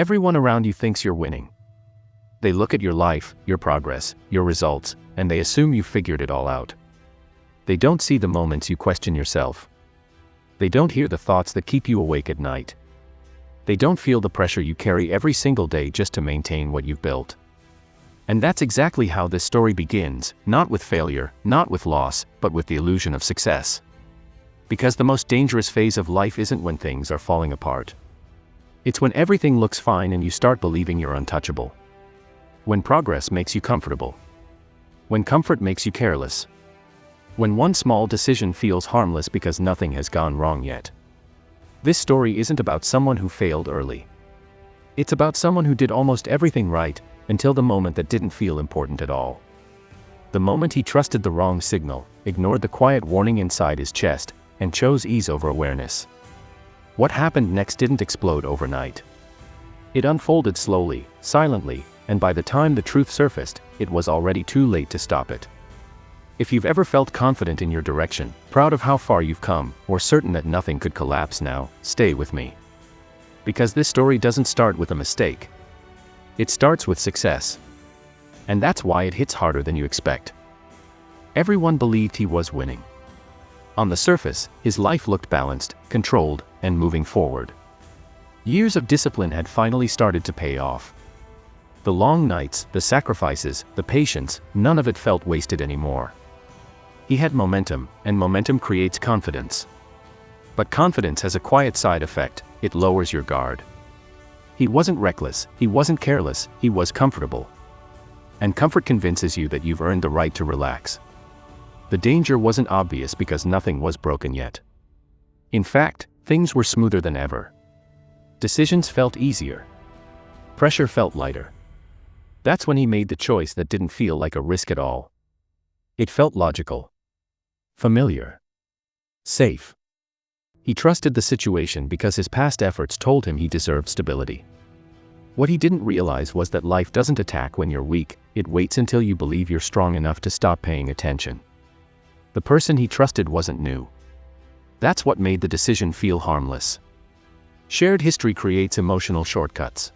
Everyone around you thinks you're winning. They look at your life, your progress, your results, and they assume you've figured it all out. They don't see the moments you question yourself. They don't hear the thoughts that keep you awake at night. They don't feel the pressure you carry every single day just to maintain what you've built. And that's exactly how this story begins, not with failure, not with loss, but with the illusion of success. Because the most dangerous phase of life isn't when things are falling apart. It's when everything looks fine and you start believing you're untouchable. When progress makes you comfortable. When comfort makes you careless. When one small decision feels harmless because nothing has gone wrong yet. This story isn't about someone who failed early. It's about someone who did almost everything right, until the moment that didn't feel important at all. The moment he trusted the wrong signal, ignored the quiet warning inside his chest, and chose ease over awareness. What happened next didn't explode overnight. It unfolded slowly, silently, and by the time the truth surfaced, it was already too late to stop it. If you've ever felt confident in your direction, proud of how far you've come, or certain that nothing could collapse now, stay with me. Because this story doesn't start with a mistake. It starts with success. And that's why it hits harder than you expect. Everyone believed he was winning. On the surface, his life looked balanced, controlled, and moving forward. Years of discipline had finally started to pay off. The long nights, the sacrifices, the patience, none of it felt wasted anymore. He had momentum, and momentum creates confidence. But confidence has a quiet side effect: it lowers your guard. He wasn't reckless, he wasn't careless, he was comfortable. And comfort convinces you that you've earned the right to relax. The danger wasn't obvious because nothing was broken yet. In fact, things were smoother than ever. Decisions felt easier. Pressure felt lighter. That's when he made the choice that didn't feel like a risk at all. It felt logical. Familiar. Safe. He trusted the situation because his past efforts told him he deserved stability. What he didn't realize was that life doesn't attack when you're weak, it waits until you believe you're strong enough to stop paying attention. The person he trusted wasn't new. That's what made the decision feel harmless. Shared history creates emotional shortcuts.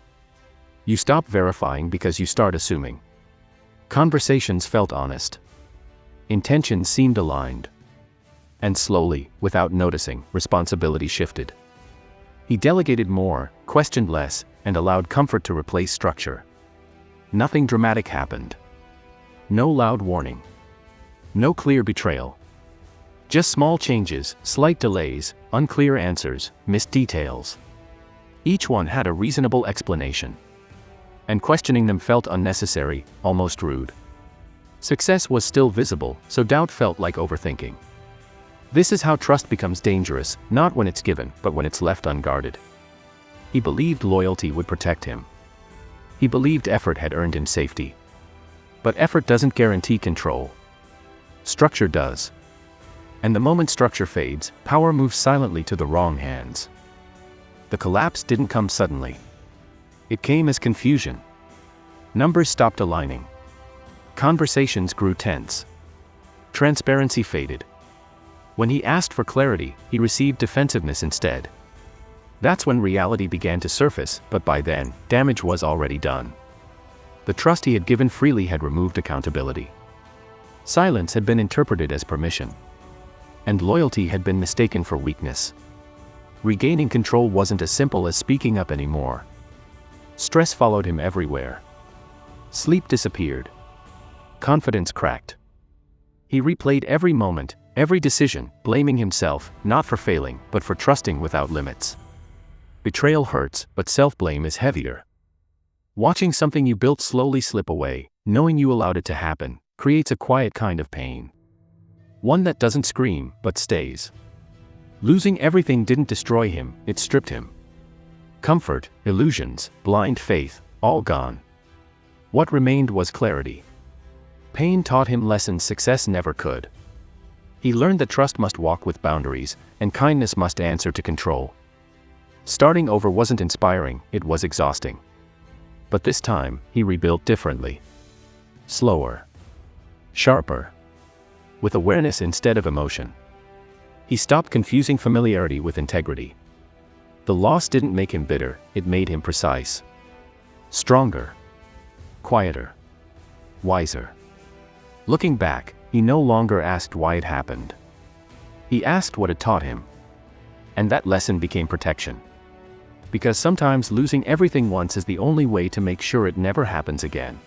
You stop verifying because you start assuming. Conversations felt honest. Intentions seemed aligned. And slowly, without noticing, responsibility shifted. He delegated more, questioned less, and allowed comfort to replace structure. Nothing dramatic happened. No loud warning. No clear betrayal. Just small changes, slight delays, unclear answers, missed details. Each one had a reasonable explanation. And questioning them felt unnecessary, almost rude. Success was still visible, so doubt felt like overthinking. This is how trust becomes dangerous, not when it's given, but when it's left unguarded. He believed loyalty would protect him. He believed effort had earned him safety. But effort doesn't guarantee control. Structure does. And the moment structure fades, power moves silently to the wrong hands. The collapse didn't come suddenly. It came as confusion. Numbers stopped aligning. Conversations grew tense. Transparency faded. When he asked for clarity, he received defensiveness instead. That's when reality began to surface, but by then, damage was already done. The trust he had given freely had removed accountability. Silence had been interpreted as permission. And loyalty had been mistaken for weakness. Regaining control wasn't as simple as speaking up anymore. Stress followed him everywhere. Sleep disappeared. Confidence cracked. He replayed every moment, every decision, blaming himself, not for failing, but for trusting without limits. Betrayal hurts, but self-blame is heavier. Watching something you built slowly slip away, knowing you allowed it to happen, creates a quiet kind of pain. One that doesn't scream, but stays. Losing everything didn't destroy him, it stripped him. Comfort, illusions, blind faith, all gone. What remained was clarity. Pain taught him lessons success never could. He learned that trust must walk with boundaries, and kindness must answer to control. Starting over wasn't inspiring, it was exhausting. But this time, he rebuilt differently. Slower. Sharper. With awareness instead of emotion. He stopped confusing familiarity with integrity. The loss didn't make him bitter, it made him precise. stronger, quieter, wiser. Looking back, he no longer asked why it happened. He asked what it taught him. And that lesson became protection. Because sometimes losing everything once is the only way to make sure it never happens again.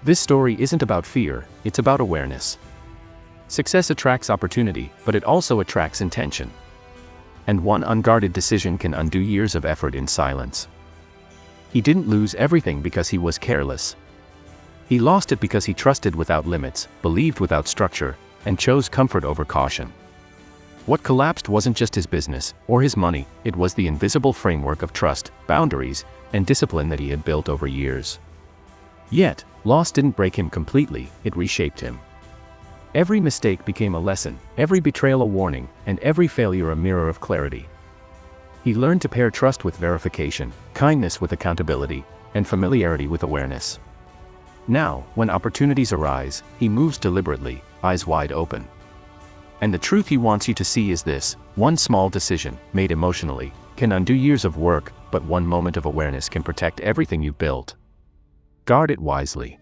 This story isn't about fear, it's about awareness. Success attracts opportunity, but it also attracts intention. And one unguarded decision can undo years of effort in silence. He didn't lose everything because he was careless. He lost it because he trusted without limits, believed without structure, and chose comfort over caution. What collapsed wasn't just his business or his money, it was the invisible framework of trust, boundaries, and discipline that he had built over years. Yet, loss didn't break him completely, it reshaped him. Every mistake became a lesson, every betrayal a warning, and every failure a mirror of clarity. He learned to pair trust with verification, kindness with accountability, and familiarity with awareness. Now, when opportunities arise, he moves deliberately, eyes wide open. And the truth he wants you to see is this: one small decision, made emotionally, can undo years of work, but one moment of awareness can protect everything you've built. Guard it wisely.